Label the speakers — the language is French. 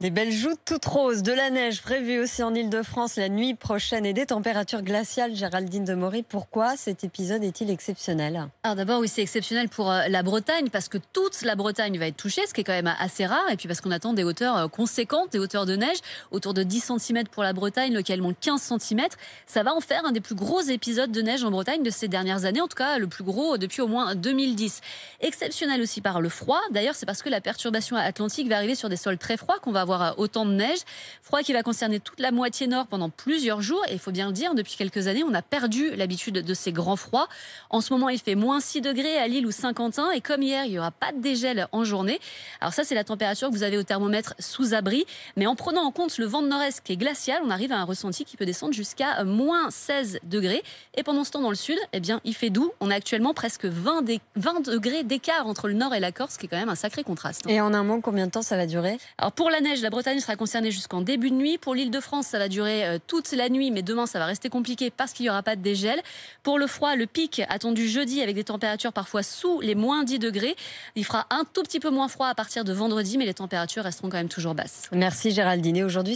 Speaker 1: Des belles joutes toutes roses, de la neige prévue aussi en Île-de-France la nuit prochaine et des températures glaciales. Géraldine Demory, pourquoi cet épisode est-il exceptionnel?
Speaker 2: Alors d'abord, oui, c'est exceptionnel pour la Bretagne parce que toute la Bretagne va être touchée, ce qui est quand même assez rare. Et puis parce qu'on attend des hauteurs conséquentes, des hauteurs de neige, autour de 10 centimètres pour la Bretagne, localement 15 centimètres. Ça va en faire un des plus gros épisodes de neige en Bretagne de ces dernières années, en tout cas le plus gros depuis au moins 2010. Exceptionnel aussi par le froid. D'ailleurs, c'est parce que la perturbation atlantique va arriver sur des sols très froids qu'on va avoir autant de neige. Froid qui va concerner toute la moitié nord pendant plusieurs jours. Et il faut bien le dire, depuis quelques années, on a perdu l'habitude de ces grands froids. En ce moment, il fait moins 6 degrés à Lille ou Saint-Quentin. Et comme hier, il n'y aura pas de dégel en journée. Alors ça, c'est la température que vous avez au thermomètre sous abri. Mais en prenant en compte le vent de nord-est qui est glacial, on arrive à un ressenti qui peut descendre jusqu'à moins 16 degrés. Et pendant ce temps, dans le sud, eh bien, il fait doux. On a actuellement presque 20 degrés d'écart entre le nord et la Corse, ce qui est quand même un sacré contraste.
Speaker 1: Et en un mot, combien de temps ça va durer?
Speaker 2: Alors pour la neige, la Bretagne sera concernée jusqu'en début de nuit. Pour l'Île-de-France, ça va durer toute la nuit, mais demain, ça va rester compliqué parce qu'il n'y aura pas de dégel. Pour le froid, le pic attendu jeudi avec des températures parfois sous les moins 10 degrés. Il fera un tout petit peu moins froid à partir de vendredi, mais les températures resteront quand même toujours basses.
Speaker 1: Merci Géraldine. Et aujourd'hui,